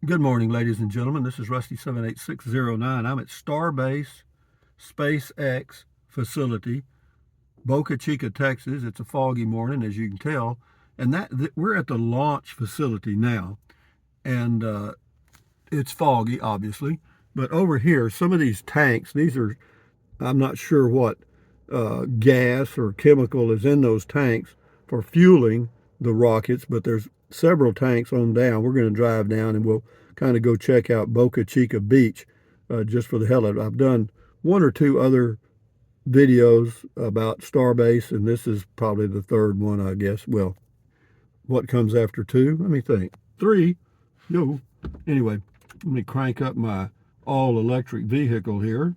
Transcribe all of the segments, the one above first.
Good morning, ladies and gentlemen. This is Rusty 78609. I'm at Starbase SpaceX facility, Boca Chica, Texas. It's a foggy morning, as you can tell, and we're at the launch facility now, and it's foggy, obviously. But over here, some of these tanks, I'm not sure what gas or chemical is in those tanks for fueling the rockets, but there's several tanks on down. We're going to drive down and we'll kind of go check out Boca Chica Beach just for the hell of it. I've done one or two other videos about Starbase, and this is probably the third one, I guess. Well, what comes after two? Let me think. Three. No. Anyway, let me crank up my all electric vehicle here,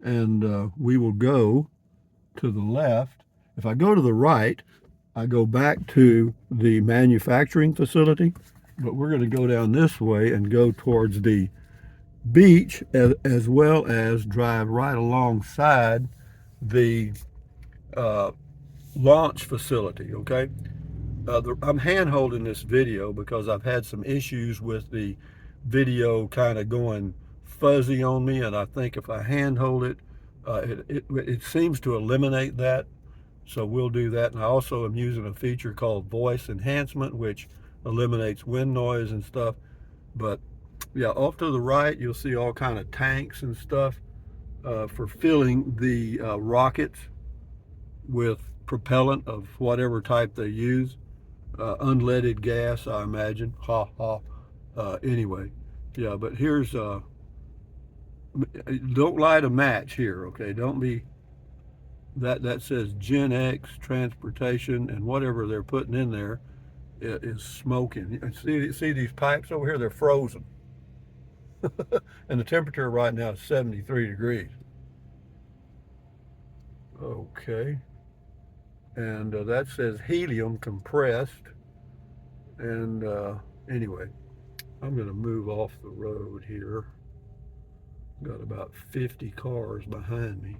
and we will go to the left. If I go to the right, I go back to the manufacturing facility, but we're going to go down this way and go towards the beach, as well as drive right alongside the uh, launch facility. Okay, I'm hand holding this video because I've had some issues with the video kind of going fuzzy on me, and I think if I hand hold it, it seems to eliminate that. So we'll do that. And I also am using a feature called voice enhancement, which eliminates wind noise and stuff. But yeah, off to the right, you'll see all kind of tanks and stuff for filling the rockets with propellant of whatever type they use. Unleaded gas, I imagine. Ha ha. Anyway, yeah, but here's, don't light a match here, okay? Don't be, that says Gen X transportation, and whatever they're putting in there is smoking. See these pipes over here? They're frozen. And the temperature right now is 73 degrees. Okay. And that says helium compressed. And anyway, I'm going to move off the road here. Got about 50 cars behind me.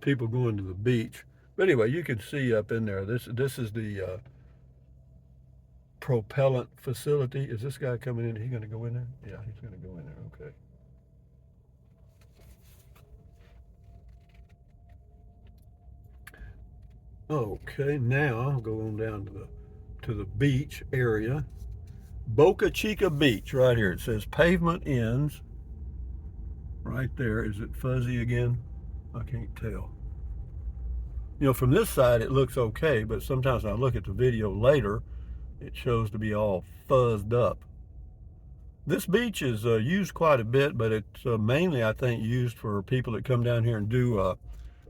People going to the beach. But anyway, you can see up in there. This is the propellant facility. Is this guy coming in? He going to go in there? Yeah, he's going to go in there. Okay. Okay, now I'll go on down to the beach area. Boca Chica Beach, right here. It says pavement ends. Right there. Is it fuzzy again? I can't tell. You know, from this side it looks okay, but sometimes when I look at the video later, it shows to be all fuzzed up. This beach is used quite a bit, but it's mainly, I think, used for people that come down here and do,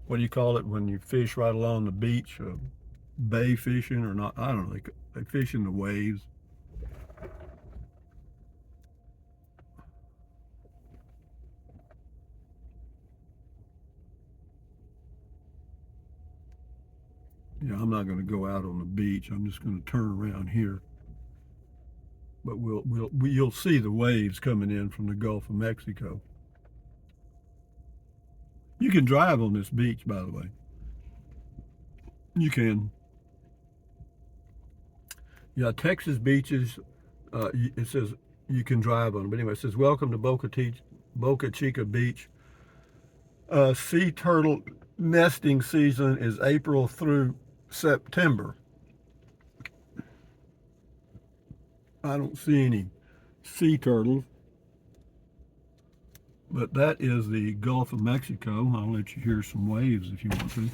what do you call it when you fish right along the beach? Bay fishing or not? I don't know. They fish in the waves. Yeah, I'm not going to go out on the beach. I'm just going to turn around here. But you'll see the waves coming in from the Gulf of Mexico. You can drive on this beach, by the way. You can. Yeah, Texas beaches, it says you can drive on them. But anyway, it says, welcome to Boca Chica Beach. Sea turtle nesting season is April through September. I don't see any sea turtles. But that is the Gulf of Mexico. I'll let you hear some waves if you want to.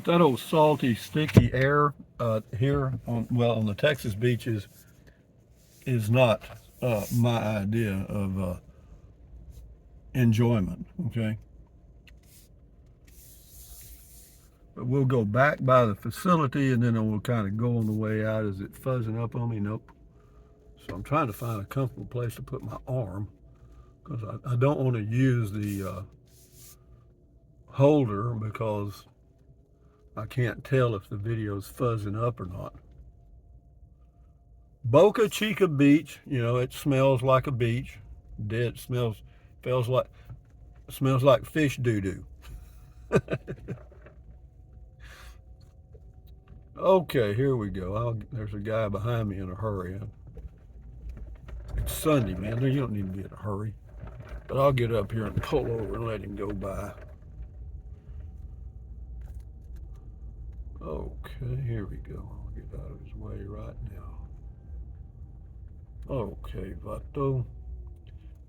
That old salty, sticky air here on the Texas beaches is not my idea of enjoyment. Okay. But we'll go back by the facility and then we'll kind of go on the way out. Is it fuzzing up on me? Nope. So I'm trying to find a comfortable place to put my arm because I don't want to use the holder because I can't tell if the video's fuzzing up or not. Boca Chica Beach. You know, it smells like a beach. Dead feels like smells like fish doo doo. Okay, here we go. There's a guy behind me in a hurry. It's Sunday, man. You don't need to be in a hurry. But I'll get up here and pull over and let him go by. Okay, here we go. I'll get out of his way right now. Okay, Vato,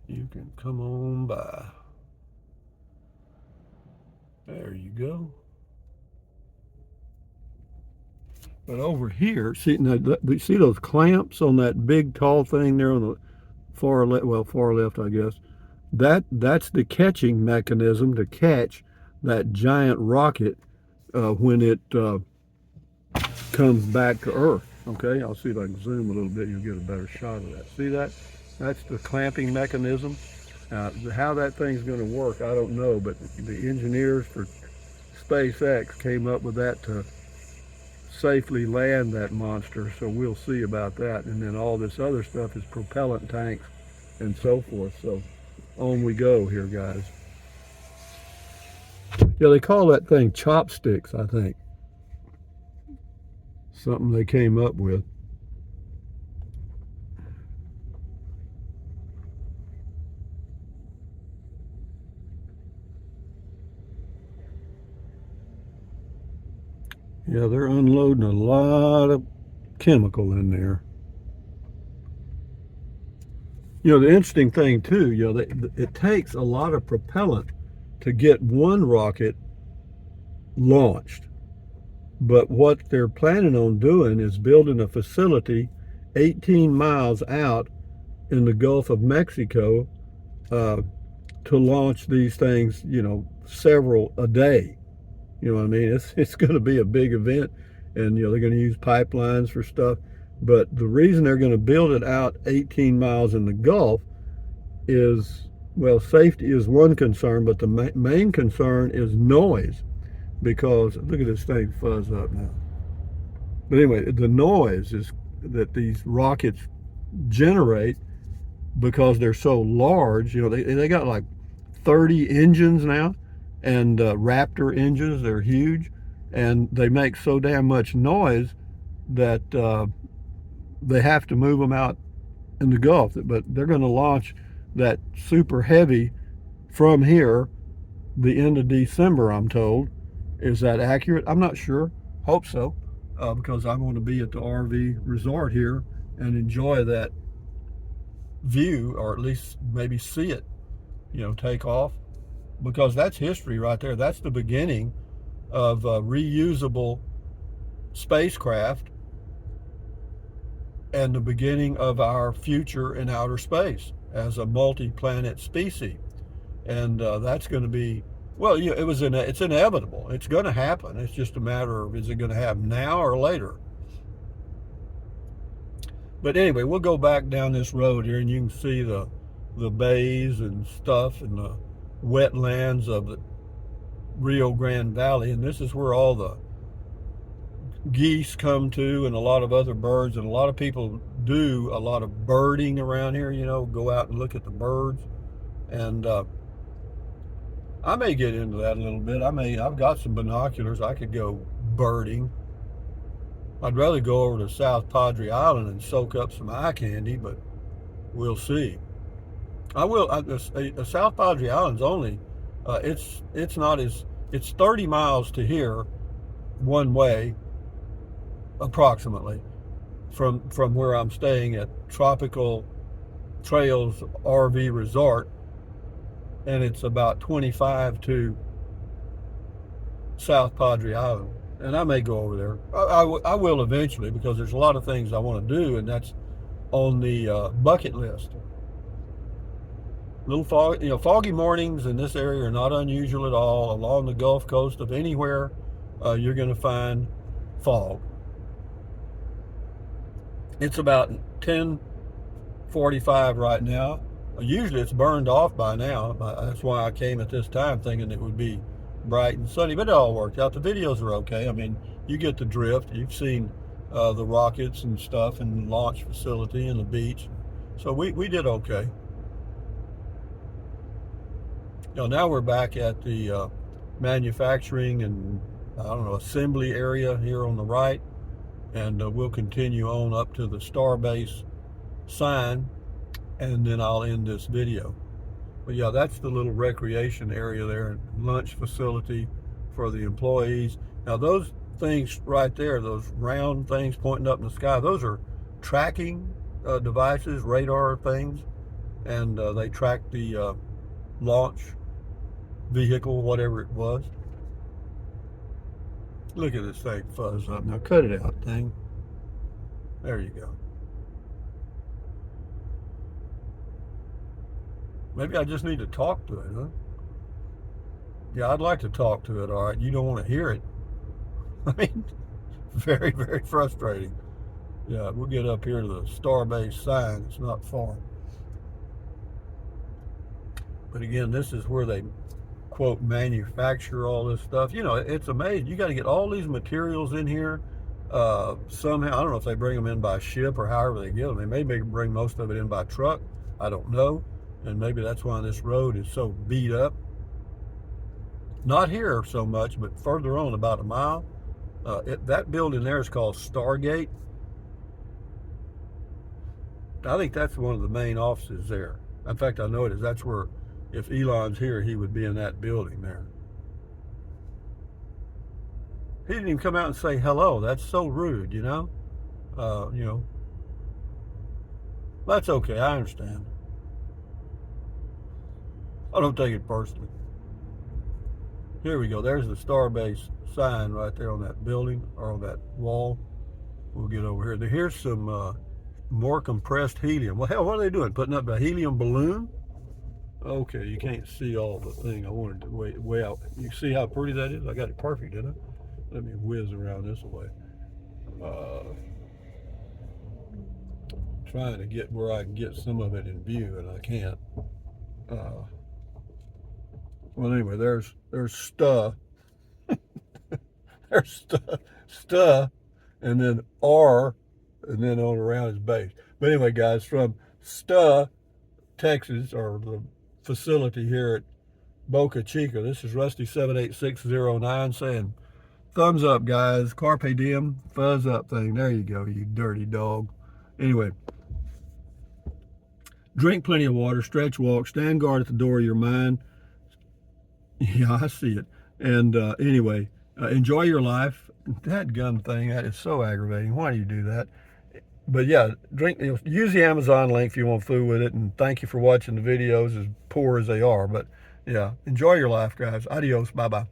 you can come on by. There you go. But over here, see those clamps on that big tall thing there on the far left? Well, far left, I guess. That's the catching mechanism to catch that giant rocket when it comes back to Earth. Okay, I'll see if I can zoom a little bit. You'll get a better shot of that. See that? That's the clamping mechanism. How that thing's going to work, I don't know, but the engineers for SpaceX came up with that to safely land that monster, so we'll see about that. And then all this other stuff is propellant tanks and so forth. So on we go here, guys. Yeah, they call that thing chopsticks, I think. Something they came up with. Yeah, they're unloading a lot of chemical in there. You know, the interesting thing too, you know, it takes a lot of propellant to get one rocket launched. But what they're planning on doing is building a facility 18 miles out in the Gulf of Mexico to launch these things, you know, several a day. You know what I mean? It's going to be a big event, and you know they're going to use pipelines for stuff. But the reason they're going to build it out 18 miles in the Gulf is, well, safety is one concern, but the main concern is noise, because look at this thing fuzz up now. But anyway, the noise is that these rockets generate because they're so large. You know, they got like 30 engines now, and Raptor engines. They're huge, and they make so damn much noise that they have to move them out in the Gulf. But they're going to launch that super heavy from here the end of December, I'm told. Is that accurate? I'm not sure. Hope so, because I want to be at the RV resort here and enjoy that view, or at least maybe see it, you know, take off, because that's history right there. That's the beginning of reusable spacecraft and the beginning of our future in outer space as a multi-planet species. And that's going to be, well, you know, it's inevitable. It's going to happen. It's just a matter of, is it going to happen now or later? But anyway, we'll go back down this road here, and you can see the bays and stuff and the wetlands of the Rio Grande Valley. And this is where all the geese come to, and a lot of other birds. And a lot of people do a lot of birding around here, you know, go out and look at the birds. And I may get into that a little bit. I've got some binoculars. I could go birding. I'd rather go over to South Padre Island and soak up some eye candy, but we'll see. I will. South Padre Island's only, it's not as, it's 30 miles to here, one way, approximately, from where I'm staying at Tropical Trails RV Resort, and it's about 25 to South Padre Island. And I may go over there. I will eventually, because there's a lot of things I want to do, and that's on the bucket list. Little foggy mornings in this area are not unusual at all. Along the Gulf Coast of anywhere, you're going to find fog. It's about 10:45 right now. Usually it's burned off by now. That's why I came at this time thinking it would be bright and sunny, but it all worked out. The videos are okay. I mean, you get the drift. You've seen the rockets and stuff and launch facility and the beach. So we did okay. Now we're back at the manufacturing and I don't know, assembly area here on the right, and we'll continue on up to the Starbase sign, and then I'll end this video. But yeah, that's the little recreation area there, lunch facility for the employees. Now those things right there, those round things pointing up in the sky, those are tracking devices, radar things, and they track the launch vehicle, whatever it was. Look at this thing fuzz up. Now cut it out, thing. There you go. Maybe I just need to talk to it, huh? Yeah, I'd like to talk to it, all right. You don't want to hear it. I mean, very, very frustrating. Yeah, we'll get up here to the Starbase sign. It's not far. But again, this is where they, quote, manufacture all this stuff. You know, it's amazing. You got to get all these materials in here somehow. I don't know if they bring them in by ship or however they get them. They maybe bring most of it in by truck. I don't know. And maybe that's why this road is so beat up. Not here so much, but further on about a mile. That building there is called Stargate. I think that's one of the main offices there. In fact, I know it is. That's where, if Elon's here, he would be in that building there. He didn't even come out and say hello. That's so rude, you know? You know. That's okay. I understand. I don't take it personally. Here we go. There's the Starbase sign right there on that building or on that wall. We'll get over here. Here's some more compressed helium. Well, hell, what are they doing? Putting up a helium balloon? Okay, you can't see all the thing. I wanted to way out. You see how pretty that is? I got it perfect, didn't I? Let me whiz around this way. Trying to get where I can get some of it in view, and I can't. Well, anyway, there's stuff. There's stuff, and then R, and then on around his base. But anyway, guys, from Texas, or the facility here at Boca Chica, this is Rusty 78609 saying, thumbs up, guys. Carpe diem, fuzz up thing. There you go, you dirty dog. Anyway, drink plenty of water, stretch, walk, stand guard at the door of your mind. Yeah, I see it. And anyway, enjoy your life. That gun thing, that is so aggravating. Why do you do that? But yeah, use the Amazon link if you want food with it. And thank you for watching the videos, as poor as they are. But yeah, enjoy your life, guys. Adios. Bye-bye.